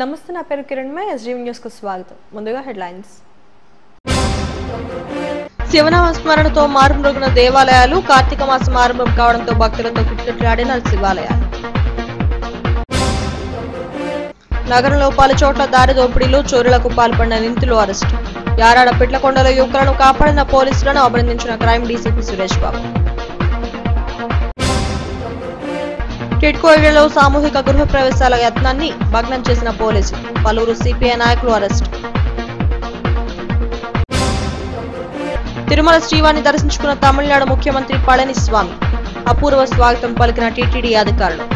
నమస్తే, నా పేరు కిరణ్ మే. ఎస్జీవీ న్యూస్ కు స్వాగతం. ముందుగా హెడ్లైన్స్. శివనామ స్మరణతో మారుమ్రోగిన దేవాలయాలు. కార్తీక మాసం ఆరంభం కావడంతో భక్తులతో కిటకిటలాడిన శివాలయాలు. నగరంలో పలు చోట్ల దారి దోపిడీలు, చోరీలకు పాల్పడిన నిందితులు అరెస్టు. యారాడ పిట్లకొండలో యువకులను కాపాడిన పోలీసులను అభినందించిన క్రైమ్ డీసీపీ సురేష్ బాబు. టిడ్కో ఏరియాలో సామూహిక గృహ ప్రవేశాల యత్నాన్ని భగ్నం చేసిన పోలీసులు. పలువురు సిపిఐ నాయకులు అరెస్టు. తిరుమల శ్రీవారిని దర్శించుకున్న తమిళనాడు ముఖ్యమంత్రి పళనిస్వామి. అపూర్వ స్వాగతం పలికిన టీటీడీ అధికారులు.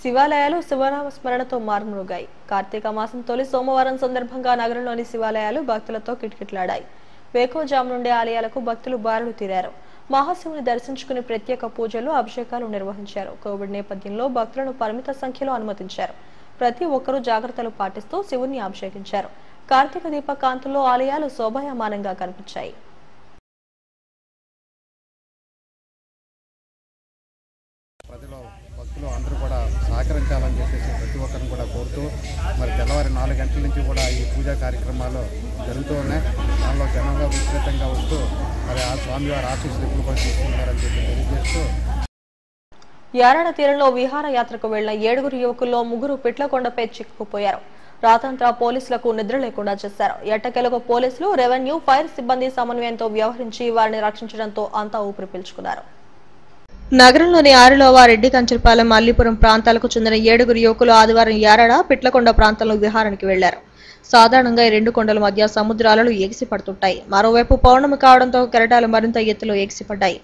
శివాలయాలు శివనామ స్మరణతో మారుమ్రోగాయి. కార్తీక మాసం తొలి సోమవారం సందర్భంగా నగరంలోని శివాలయాలు భక్తులతో కిటకిటలాడాయి. వేకువజాము నుండి ఆలయాలకు భక్తులు బారులు తీరారు. మహాశివుని దర్శించుకుని ప్రత్యేక పూజలు, అభిషేకాలు నిర్వహించారు. కోవిడ్ నేపథ్యంలో భక్తులను పరిమిత సంఖ్యలో అనుమతించారు. ప్రతి ఒక్కరూ జాగ్రత్తలు పాటిస్తూ శివుని అభిషేకించారు. కార్తీక దీప కాంతుల్లో ఆలయాలు శోభాయమానంగా కనిపించాయి. భక్తులు అందరూ కూడా సహకరించాలని చెప్పేసి ప్రతి ఒక్కరిని కూడా కోరుతూ మరి తెల్లవారి 4 గంటల నుంచి కూడా ఈ పూజా కార్యక్రమాలు జరుగుతూ ఉన్నాయి. దానిలో జనంగా విస్తృతంగా వస్తూ మరి ఆ స్వామివారి ఆశీస్సులు ఎప్పుడు కూడా తీసుకుంటారని చెప్పి తెలియజేస్తూ యారాడ తీరంలో విహారయాత్రకు వెళ్లిన 7 యువకుల్లో 3 పిట్లకొండపై చిక్కుకుపోయారు. రాత్రంతా పోలీసులకు నిద్ర లేకుండా చేశారు. ఎట్టకేలకు పోలీసులు, రెవెన్యూ, ఫైర్ సిబ్బంది సమన్వయంతో వ్యవహరించి వారిని రక్షించడంతో అంతా ఊపిరి పీల్చుకున్నారు. నగరంలోని ఆరులోవ, రెడ్డి కంచరపాలెం, అల్లిపురం ప్రాంతాలకు చెందిన 7 యువకులు ఆదివారం యారాడ, పిట్లకొండ ప్రాంతంలో విహారానికి వెళ్లారు. సాధారణంగా ఈ 2 కొండల మధ్య సముద్రాలు ఎగిసిపడుతుంటాయి. మరోవైపు పౌర్ణమి కావడంతో కెరటాలు మరింత ఎత్తులో ఎగిసిపడ్డాయి.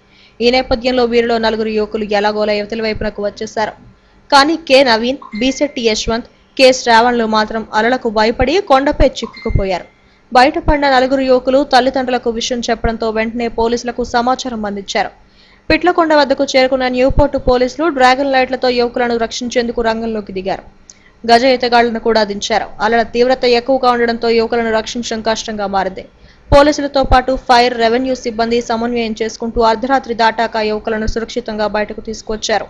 ఈ నేపథ్యంలో వీరిలో 4 యువకులు ఎలాగోలా యువతల వైపునకు వచ్చేశారు. కానీ కె నవీన్, బిశెట్టి యశ్వంత్, కె శ్రావణ్లు మాత్రం అలలకు భయపడి కొండపై చిక్కుకుపోయారు. బయటపడిన 4 యువకులు తల్లిదండ్రులకు విషయం చెప్పడంతో వెంటనే పోలీసులకు సమాచారం అందించారు. పిట్లకొండ వద్దకు చేరుకున్న న్యూపోర్టు పోలీసులు డ్రాగన్ లైట్లతో యువకులను రక్షించేందుకు రంగంలోకి దిగారు. గజ ఈతగాళ్లను కూడా దించారు. అలల తీవ్రత ఎక్కువగా ఉండడంతో యువకులను రక్షించడం కష్టంగా మారింది. పోలీసులతో పాటు ఫైర్, రెవెన్యూ సిబ్బంది సమన్వయం చేసుకుంటూ అర్ధరాత్రి దాటాక యువకులను సురక్షితంగా బయటకు తీసుకొచ్చారు.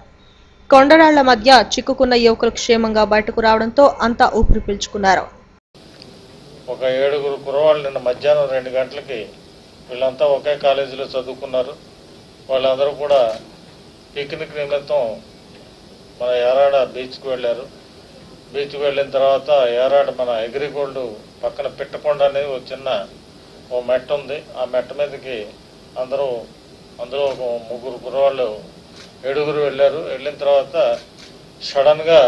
కొండరాళ్ల మధ్య చిక్కుకున్న యువకులు క్షేమంగా బయటకు రావడంతో అంతా ఊపిరి పీల్చుకున్నారు. ఒక 7 కుర్రవాళ్ళు నిన్న మధ్యాహ్నం 2 గంటలకి వీళ్ళంతా ఒకే కాలేజీలో చదువుకున్నారు. వాళ్ళందరూ కూడా పిక్నిక్ నిమిత్తం మన యారాడ బీచ్కి వెళ్ళారు. బీచ్కి వెళ్ళిన తర్వాత యారాడ మన అగ్రిగోల్డ్ పక్కన పిట్టకొండ అనేది ఒక చిన్న మెట్ట ఉంది. ఆ మెట్ట మీదకి అందులో ఒక 3 కుర్రవాళ్ళు 7 వెళ్ళారు. వెళ్ళిన తర్వాత సడన్గా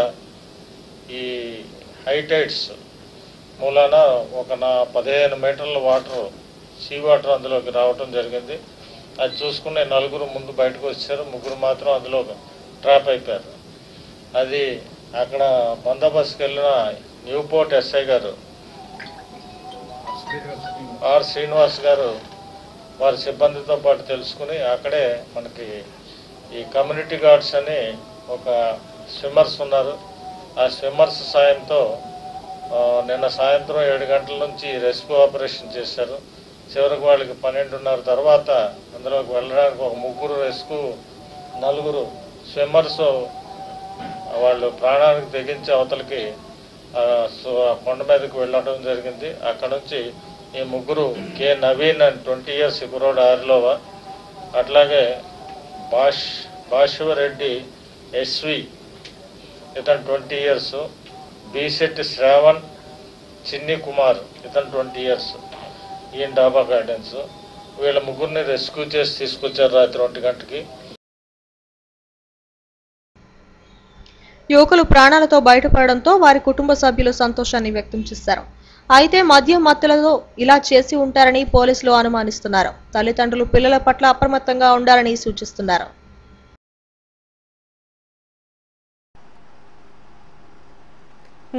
ఈ హై టైడ్స్ మూలాన ఒక 15 మీటర్ల వాటర్, సీ వాటర్ అందులోకి రావటం జరిగింది. అది చూసుకుని 4 ముందు బయటకు వచ్చారు. 3 మాత్రం అందులో ట్రాప్ అయిపోయారు. అది అక్కడ బందోబస్తుకి వెళ్ళిన న్యూపోర్ట్ ఎస్ఐ గారు ఆర్ శ్రీనివాస్ గారు వారి సిబ్బందితో పాటు తెలుసుకుని అక్కడే మనకి ఈ కమ్యూనిటీ గార్డ్స్ అని ఒక స్విమ్మర్స్ ఉన్నారు. ఆ స్విమ్మర్స్ సాయంతో నిన్న సాయంత్రం 7 గంటల నుంచి రెస్క్యూ ఆపరేషన్ చేశారు. చివరికి వాళ్ళకి 12:30 తర్వాత అందులోకి వెళ్ళడానికి ఒక 3 రెస్క్యూ, 4 స్విమ్మర్స్ వాళ్ళు ప్రాణానికి తెగించి అవతలకి కొండ మీదకి వెళ్ళడం జరిగింది. అక్కడ నుంచి ఈ 3 కె నవీన్ అండ్ 20 years కుర్రోడు ఆరులోవా, అట్లాగే భాష్యరెడ్డి ఎస్వి ఇతను 20 years, బిశెట్టి శ్రావణ్, చిన్ని కుమార్ ఇతను 20 years, ఈయన డాబా గార్డెన్స్. వీళ్ళ 3ని రెస్క్యూ చేసి తీసుకొచ్చారు రాత్రి 1 గంటకి. యువకులు ప్రాణాలతో బయటపడడంతో వారి కుటుంబ సభ్యులు సంతోషాన్ని వ్యక్తం చేశారు. అయితే మద్యం మత్తులతో ఇలా చేసి ఉంటారని పోలీసులు అనుమానిస్తున్నారు. తల్లిదండ్రులు పిల్లల పట్ల అప్రమత్తంగా ఉండాలని సూచిస్తున్నారు.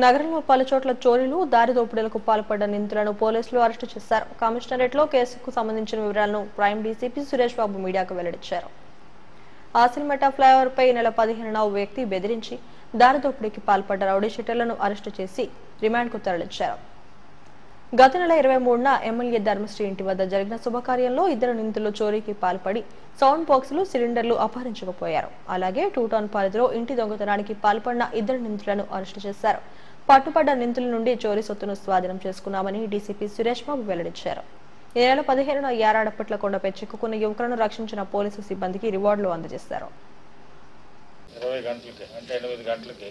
నగరంలో పలు చోట్ల చోరీలు, దారి దోపిడీలకు పాల్పడ్డ నిందితులను పోలీసులు అరెస్టు చేశారు. కమిషనరేట్లో కేసుకు సంబంధించిన వివరాలను క్రైమ్ డీసీపీ సురేష్ బాబు మీడియాకు వెల్లడించారు. ఆసిల్మెట ఫ్లైఓవర్ పై నెల 15న ఓ వ్యక్తి బెదిరించి దారి దోపిడీకి పాల్పడ్డ రౌడీ షీటర్లను అరెస్టు చేసి రిమాండ్కు తరలించారు. గత నెల 23న ఎమ్మెల్యే ధర్మశ్రీ ఇంటి వద్ద జరిగిన శుభకార్యంలో ఇద్దరు నిందితులు చోరీకి పాల్పడి సౌండ్ బాక్సులు సిలిండర్లు అపహరించకపోయారు. అలాగే 2 టౌన్ పరిధిలో ఇంటి దొంగతనానికి పాల్పడిన ఇద్దరు నిందితులను అరెస్టు చేశారు. పట్టుబడ్డ నిందితుల నుండి చోరీ సొత్తును స్వాధీనం చేసుకున్నామని డీసీపీ సురేష్ బాబు వెల్లడించారు. ఈ నెల 15న యారాడ పిట్లకొండపై చిక్కుకున్న యువకులను రక్షించిన పోలీసు సిబ్బందికి రివార్డులు అందజేశారు. 20 గంటలకి అంటే 8 గంటలకి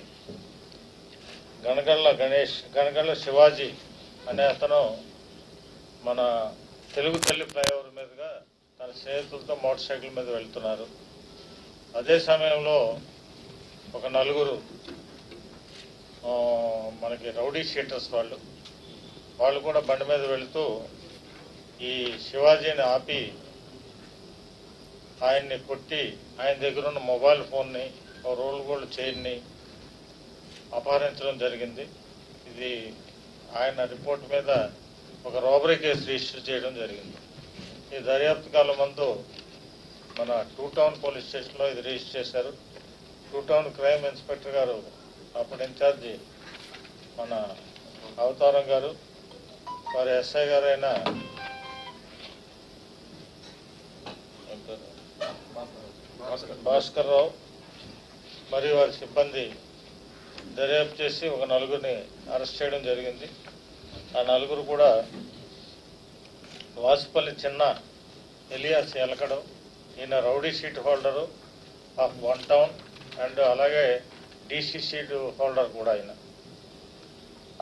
గనగళ్ళ గణేష్, గనగళ్ళ శివాజీ అనే అతను మన తెలుగు తల్లి ఫ్లైఓవర్ మీదుగా తన స్నేహితులతో మోటార్ సైకిల్ మీద వెళ్తున్నారు. అదే సమయంలో ఒక నలుగురు మనకి రౌడీ షీటర్స్ వాళ్ళు కూడా బండి మీద వెళుతూ ఈ శివాజీని ఆపి ఆయన్ని కొట్టి ఆయన దగ్గర ఉన్న మొబైల్ ఫోన్ని, రోల్ గోల్డ్ చైన్ని అపహరించడం జరిగింది. ఇది ఆయన రిపోర్ట్ మీద ఒక రాబరీ కేసు రిజిస్టర్ చేయడం జరిగింది. ఈ దర్యాప్తు కాలం ముందు మన 2 టౌన్ పోలీస్ స్టేషన్లో ఇది రిజిస్టర్ చేశారు. 2 టౌన్ క్రైమ్ ఇన్స్పెక్టర్ గారు, అప్పుడు ఇన్ఛార్జి మన అవతారం గారు, వారి ఎస్ఐ గారు అయిన భాస్కర్ రావు మరియు వారి సిబ్బంది దర్యాప్తు చేసి ఒక నలుగురిని అరెస్ట్ చేయడం జరిగింది. ఆ నలుగురు కూడా వాసుపల్లి చిన్న ఎలియాస్ ఎలకడు, ఈయన rowdy sheet holder of 1 town and అలాగే డీసీ షీట్ హోల్డర్ కూడా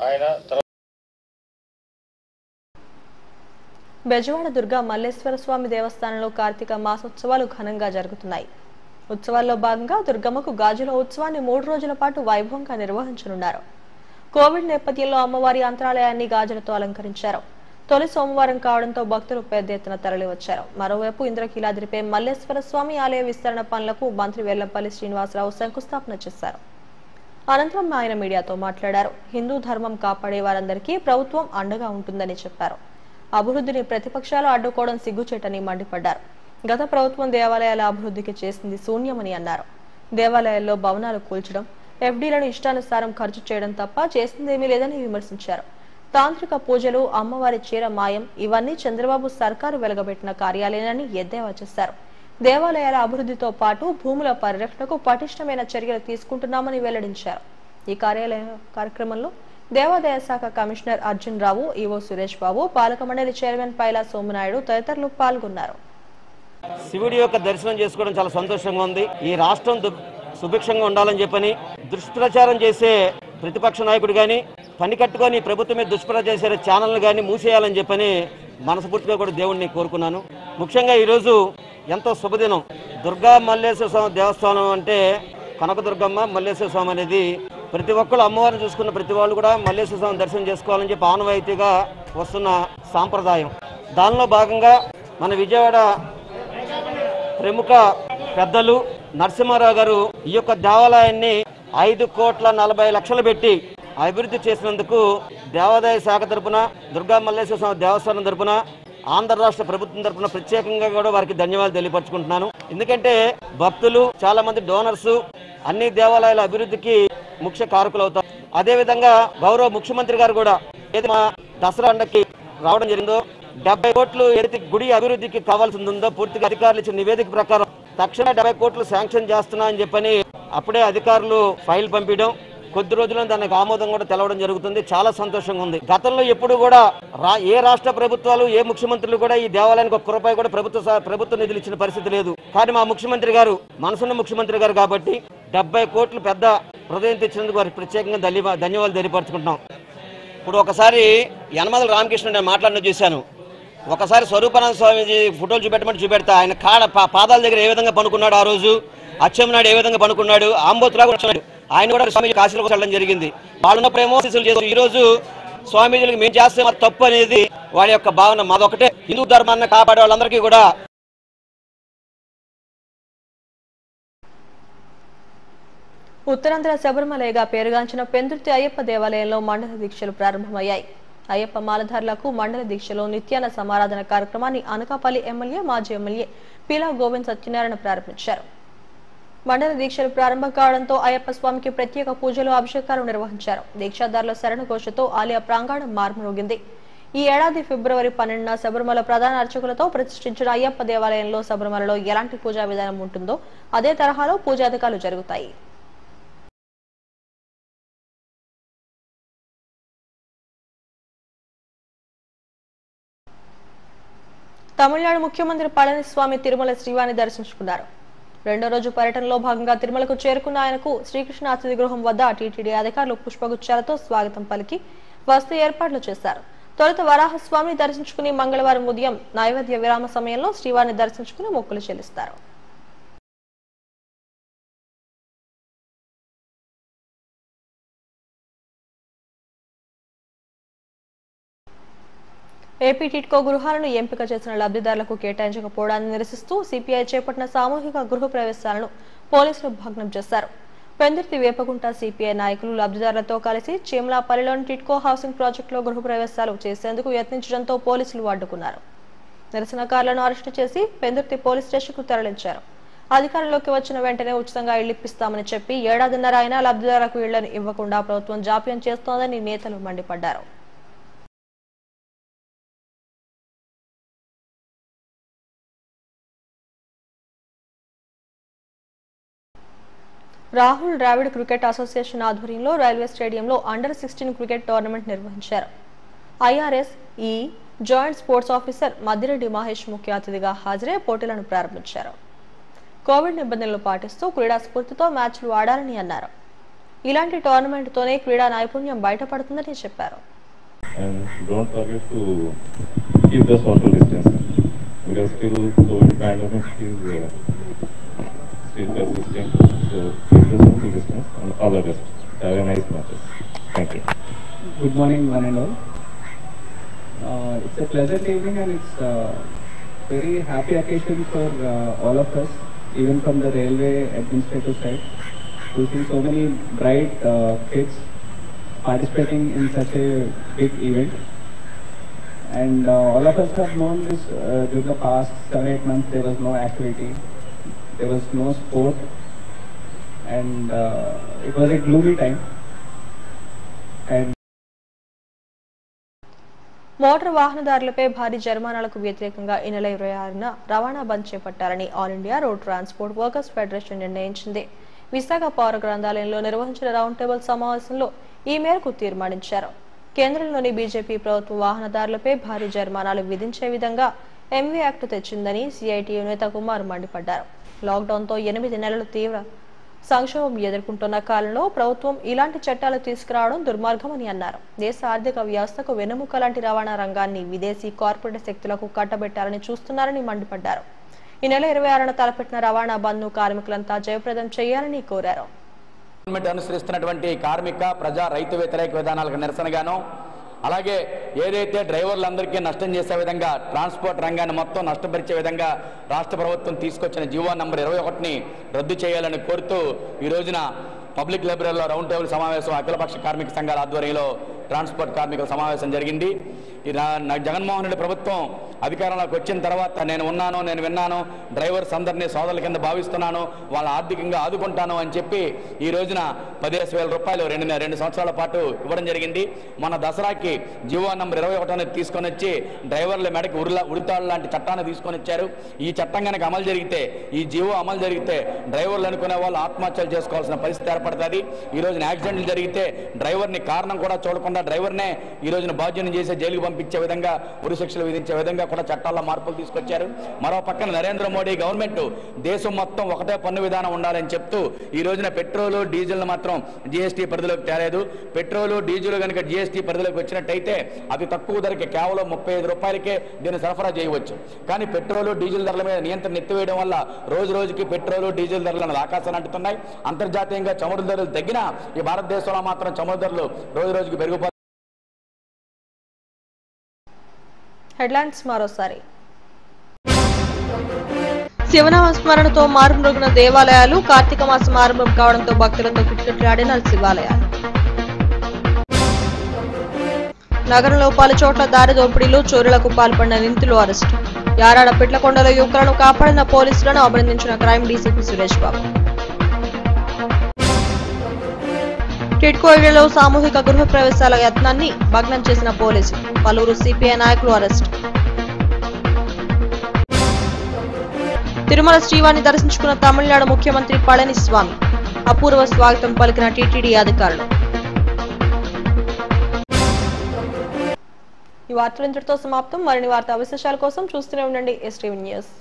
ఆయన బెజవాడ దుర్గా మల్లేశ్వర స్వామి దేవస్థానంలో కార్తీక మాసోత్సవాలు ఘనంగా జరుగుతున్నాయి. ఉత్సవాల్లో భాగంగా దుర్గమ్మకు గాజుల ఉత్సవాన్ని 3 రోజుల పాటు వైభవంగా నిర్వహించనున్నారు. కోవిడ్ నేపథ్యంలో అమ్మవారి అంతరాలయాన్ని గాజులతో అలంకరించారు. తొలి సోమవారం కావడంతో భక్తులు పెద్ద ఎత్తున తరలివచ్చారు. మరోవైపు ఇంద్రకీలాద్రిపై మల్లేశ్వర స్వామి ఆలయ విస్తరణ పనులకు మంత్రి వెల్లంపల్లి శ్రీనివాసరావు శంకుస్థాపన చేశారు. అనంతరం ఆయన మీడియాతో మాట్లాడారు. హిందూ ధర్మం కాపాడే వారందరికీ ప్రభుత్వం అండగా ఉంటుందని చెప్పారు. అభివృద్ధిని ప్రతిపక్షాలు అడ్డుకోవడం సిగ్గుచేటని మండిపడ్డారు. గత ప్రభుత్వం దేవాలయాల అభివృద్ధికి చేసింది శూన్యమని అన్నారు. దేవాలయాల్లో భవనాలు కూల్చడం, ఎఫ్డీలను ఇష్టానుసారం ఖర్చు చేయడం తప్ప చేసిందేమీ లేదని విమర్శించారు. తాంత్రిక పూజలు, అమ్మవారి చీర మాయం ఇవన్నీ చంద్రబాబు సర్కారు వెలగబెట్టిన కార్యాలయాలని ఎద్దేవా చేశారు. దేవాలయాల అభివృద్ధితో పాటు భూముల పరిరక్షణకు పటిష్టమైన చర్యలు తీసుకుంటున్నామని వెల్లడించారు. ఈ కార్యక్రమంలో దేవాదాయ శాఖ కమిషనర్ అర్జున్ రావు, ఈవో సురేష్ బాబు, పాలక మండలి చైర్మన్ పైలా సోమనాయుడు తదితరులు పాల్గొన్నారు. శివుడి యొక్క దర్శనం చేసుకోవడం చాలా సంతోషంగా ఉంది. ఈ రాష్ట్రం సుభిక్షంగా ఉండాలని చెప్పని దుష్ప్రచారం చేసే ప్రతిపక్ష నాయకుడు కానీ, పని కట్టుకొని ప్రభుత్వం మీద దుష్ప్రచారం చేసే ఛానల్ని కానీ మూసేయాలని చెప్పని మనస్ఫూర్తిగా కూడా దేవుడిని కోరుకున్నాను. ముఖ్యంగా ఈరోజు ఎంతో శుభదినం. దుర్గా మల్లేశ్వర స్వామి దేవస్థానం అంటే కనకదుర్గమ్మ మల్లేశ్వర స్వామి అనేది ప్రతి ఒక్కరు అమ్మవారిని చూసుకున్న ప్రతి వాళ్ళు కూడా మల్లేశ్వర స్వామి దర్శనం చేసుకోవాలని చెప్పి ఆనవాయితీగా వస్తున్న సాంప్రదాయం. దానిలో భాగంగా మన విజయవాడ ప్రముఖ పెద్దలు నరసింహారావు గారు ఈ యొక్క దేవాలయాన్ని 5,40,00,000 పెట్టి అభివృద్ధి చేసినందుకు దేవాదాయ శాఖ తరపున, దుర్గా మల్లేశ్వర స్వామి దేవస్థానం తరపున, ఆంధ్ర రాష్ట్ర ప్రభుత్వం తరపున ప్రత్యేకంగా కూడా వారికి ధన్యవాదాలు తెలియపరచుకుంటున్నాను. ఎందుకంటే భక్తులు, చాలా మంది డోనర్స్ అన్ని దేవాలయాల అభివృద్ధికి ముఖ్య కారకులు అవుతారు. అదేవిధంగా గౌరవ ముఖ్యమంత్రి గారు కూడా ఏది మా దసరా పండగకి రావడం జరిగిందో 70 కోట్లు ఏదైతే గుడి అభివృద్ధికి కావాల్సి ఉందో పూర్తిగా అధికారులు ఇచ్చిన నివేదిక ప్రకారం తక్షణ 70 కోట్లు శాంక్షన్ చేస్తున్నా అని చెప్పని అప్పుడే అధికారులు ఫైల్ పంపించడం, కొద్ది రోజుల్లో దానికి ఆమోదం కూడా తెలవడం జరుగుతుంది. చాలా సంతోషంగా ఉంది. గతంలో ఎప్పుడు కూడా ఏ రాష్ట్ర ప్రభుత్వాలు, ఏ ముఖ్యమంత్రులు కూడా ఈ దేవాలయానికి 1 రూపాయి కూడా ప్రభుత్వ నిధులు ఇచ్చిన పరిస్థితి లేదు. కానీ మా ముఖ్యమంత్రి గారు మనసున్న ముఖ్యమంత్రి గారు కాబట్టి 70 కోట్లు పెద్ద హృదయం తెచ్చినందుకు వారికి ప్రత్యేకంగా ధన్యవాదాలు తెలియపరచుకుంటున్నాం. ఇప్పుడు ఒకసారి యనమల రామకృష్ణ నేను మాట్లాడిన చూశాను. ఒకసారి స్వరూపానంద స్వామిజీ ఫోటోలు చూపెడతా. ఆయన పాదాల దగ్గర ఏ విధంగా పనుకున్నాడు, ఆ రోజు అచ్చెన్నాయుడు ఏ విధంగా పనుకున్నాడు, ఆంబోతురావు కూడా ఆయన కూడా స్వామీజీ కాశీలో వెళ్ళడం జరిగింది. వాళ్ళున్నప్పుడేమో చేస్తారు. ఈ రోజు స్వామీజీలకు మేము చేస్తే మాది తప్పు అనేది వాళ్ళ యొక్క భావన. మాదొకటే, హిందూ ధర్మాన్ని కాపాడే వాళ్ళందరికీ కూడా. ఉత్తరాంధ్ర శబరిమలయగా పేరుగాంచిన పెందుర్తి అయ్యప్ప దేవాలయంలో మండల దీక్షలు ప్రారంభమయ్యాయి. అయ్యప్ప మాలధారులకు మండల దీక్షలో నిత్యాన్న సమారాధన కార్యక్రమాన్ని అనకాపల్లి ఎమ్మెల్యే, మాజీ ఎమ్మెల్యే పీలా గోవింద్ సత్యనారాయణ ప్రారంభించారు. మండల దీక్షలు ప్రారంభం కావడంతో అయ్యప్ప స్వామికి ప్రత్యేక పూజలు, అభిషేకాలు నిర్వహించారు. దీక్షాదారుల శరణ ఘోషతో ఆలయ ప్రాంగణం మార్మోగింది. ఈ ఏడాది ఫిబ్రవరి 12న శబరిమల ప్రధాన అర్చకులతో ప్రతిష్ఠించిన అయ్యప్ప దేవాలయంలో శబరిమలలో ఎలాంటి పూజా విధానం ఉంటుందో అదే తరహాలో పూజాధికాలు జరుగుతాయి. తమిళనాడు ముఖ్యమంత్రి పళనిస్వామి తిరుమల శ్రీవారిని దర్శించుకున్నారు. రెండో రోజు పర్యటనలో భాగంగా తిరుమలకు చేరుకున్న ఆయనకు శ్రీకృష్ణ అతిథి గృహం వద్ద టీటీడీ అధికారులు పుష్పగుచ్చాలతో స్వాగతం పలికి వస్తు ఏర్పాట్లు చేశారు. తొలుత వరాహస్వామిని దర్శించుకుని మంగళవారం ఉదయం నైవేద్య విరామ సమయంలో శ్రీవారిని దర్శించుకుని మొక్కులు చెల్లిస్తారు. ఏపీ టిడ్కో గృహాలను ఎంపిక చేసిన లబ్ధిదారులకు కేటాయించకపోవడాన్ని నిరసిస్తూ సిపిఐ చేపట్టిన సామూహిక గృహ ప్రవేశాలను పోలీసులు భగ్నం చేశారు. పెందుర్తి వేపగుంట సిపిఐ నాయకులు లబ్ధిదారులతో కలిసి చీమలాపల్లిలోని టిడ్కో హౌసింగ్ ప్రాజెక్టులో గృహ ప్రవేశాలు చేసేందుకు యత్నించడంతో పోలీసులు అడ్డుకున్నారు. నిరసనకారులను అరెస్టు చేసి పెందుర్తి పోలీస్ స్టేషన్కు తరలించారు. అధికారంలోకి వచ్చిన వెంటనే ఉచితంగా ఇళ్లు ఇప్పిస్తామని చెప్పి ఏడాదిన్నర అయినా లబ్ధిదారులకు ఇళ్లను ఇవ్వకుండా ప్రభుత్వం జాప్యం చేస్తోందని నేతలు మండిపడ్డారు. రాహుల్ ద్రావిడ్ క్రికెట్ అసోసియేషన్ ఆధ్వర్యంలో రైల్వే స్టేడియంలో అండర్-16 క్రికెట్ టోర్నమెంట్ నిర్వహించారు. ఐఆర్ఎస్ ఈ joint sports officer Maddireddy Mahesh ముఖ్య అతిథిగా హాజరై పోటీలను ప్రారంభించారు. కోవిడ్ నిబంధనలు పాటిస్తూ క్రీడా స్ఫూర్తితో మ్యాచ్లు ఆడాలని అన్నారు. ఇలాంటి టోర్నమెంట్తోనే క్రీడా నైపుణ్యం బయటపడుతుందని చెప్పారు. still persisting, so keep the social distance and all the best. Have a nice match. Thank you. Good morning, one and all. It's a pleasant evening and it's a very happy occasion for all of us, even from the railway administrative side, to see so many bright kids participating in such a big event. And all of us have known this during the past 7-8 months there was no activity. There was no sport and it was a gloomy time. And motor వాహనదారులపై భారీ జరిమానాలకు వ్యతిరేకంగా ఈ నెల 26న రవాణా బంద్ చేపట్టాలని all India road transport workers federation నిర్ణయించింది. విశాఖ పౌర గ్రంథాలయంలో నిర్వహించిన రౌండ్ టేబుల్ సమావేశంలో ఈ మేరకు తీర్మానించారు. కేంద్రంలోని బీజేపీ ప్రభుత్వం వాహనదారులపై భారీ జరిమానాలు విధించే విధంగా ఎంవీ యాక్ట్ తెచ్చిందని సిఐటియు నేత కుమార్ మండిపడ్డారు. లాక్డౌన్తో 8 నెలలు తీవ్ర సంక్షోభం ఎదుర్కొంటున్న కాలంలో ప్రభుత్వం ఇలాంటి చట్టాలు తీసుకురావడం దుర్మార్గమని అన్నారు. దేశ ఆర్థిక వ్యవస్థకు వెన్నెముక లాంటి రవాణా రంగాన్ని విదేశీ కార్పొరేట్ శక్తులకు కట్టబెట్టాలని చూస్తున్నారని మండిపడ్డారు. ఈ నెల 26న తలపెట్టిన రవాణా బంద్ను కార్మికులంతా జయప్రదం చేయాలని కోరారు. అనుసరిస్తున్నటువంటి కార్మిక ప్రజా రైతు వ్యతిరేక విధానాలకు నిరసనగాను అలాగే ఏదైతే డ్రైవర్లందరికీ నష్టం చేసే విధంగా ట్రాన్స్పోర్ట్ రంగాన్ని మొత్తం నష్టపరిచే విధంగా రాష్ట్ర ప్రభుత్వం తీసుకొచ్చిన జీవో నంబర్ 21ని రద్దు చేయాలని కోరుతూ ఈ రోజున పబ్లిక్ లైబ్రరీలో రౌండ్ టేబుల్ సమావేశం అఖిలపక్ష కార్మిక సంఘాల ఆధ్వర్యంలో ట్రాన్స్పోర్ట్ కార్మికుల సమావేశం జరిగింది. ఈ జగన్మోహన్ రెడ్డి ప్రభుత్వం అధికారంలోకి వచ్చిన తర్వాత నేను విన్నాను డ్రైవర్స్ అందరినీ సోదరుల కింద భావిస్తున్నాను, వాళ్ళ ఆర్థికంగా ఆదుకుంటాను అని చెప్పి ఈ రోజున 15,000 రూపాయలు 2 సంవత్సరాల పాటు ఇవ్వడం జరిగింది. మన దసరాకి జీవో నంబర్ 21 తీసుకొని వచ్చి డ్రైవర్ల మెడకి ఉరితాళ్ళు లాంటి చట్టాన్ని తీసుకొని వచ్చారు. ఈ చట్టం కనుక అమలు జరిగితే, ఈ జీవో అమలు జరిగితే డ్రైవర్లు అనుకునే వాళ్ళు ఆత్మహత్యలు చేసుకోవాల్సిన పరిస్థితి ఏర్పడుతుంది. ఈ రోజున యాక్సిడెంట్లు జరిగితే డ్రైవర్ని కారణం కూడా చూడకుండా డ్రైవర్నే ఈ రోజున బాధ్యుని చేసే జైలుకు పంపించే విధంగా ఉరి శిక్షలు విధించే విధంగా కూడా చట్టాల్లో మార్పులు తీసుకొచ్చారు. మరో పక్కన నరేంద్ర మోడీ గవర్నమెంట్ దేశం మొత్తం ఒకటే పన్ను విధానం ఉండాలని చెప్తూ ఈ రోజున పెట్రోలు డీజిల్ మాత్రం జీఎస్టీ పరిధిలోకి తేలేదు. పెట్రోలు డీజిల్ కనుక జీఎస్టీ పరిధిలోకి వచ్చినట్టయితే అతి తక్కువ ధరకి కేవలం 35 రూపాయలకే దీన్ని సరఫరా చేయవచ్చు. కానీ పెట్రోలు డీజిల్ ధరల మీద నియంత్రణ ఎత్తివేయడం వల్ల రోజు రోజుకి పెట్రోలు డీజిల్ ధరలను ఆకాశాన్ని అంటున్నాయి. అంతర్జాతీయంగా చమురు ధరలు తగ్గినా ఈ భారతదేశంలో మాత్రం చమురు ధరలు రోజు రోజుకి పెరిగిపోతాయి. హెడ్లైన్స్ మరోసారి. శివనామ స్మరణతో మారుమ్రోగిన దేవాలయాలు. కార్తీక మాసం ఆరంభం కావడంతో భక్తులతో కిటకిటలాడిన శివాలయాలు. నగరంలో పలు చోట్ల దారి దోపిడీలు, చోరీలకు పాల్పడిన నిందితులు అరెస్టు. యారాడ పిట్లకొండలో యువకులను కాపాడిన పోలీసులను అభినందించిన క్రైమ్ డీసీపీ సురేష్ బాబు. టిడ్కో ఏరియాలో సామూహిక గృహ ప్రవేశాల యత్నాన్ని భగ్నం చేసిన పోలీసులు. పలువురు సిపిఐ నాయకులు అరెస్ట్. తిరుమల శ్రీవారిని దర్శించుకున్న తమిళనాడు ముఖ్యమంత్రి పళనిస్వామి. అపూర్వ స్వాగతం పలికిన టీటీడీ అధికారులు. ఈ వార్తలు ఇంతటితో సమాప్తం. మరిన్ని వార్తా విశేషాల కోసం చూస్తూనే ఉండండి STV న్యూస్.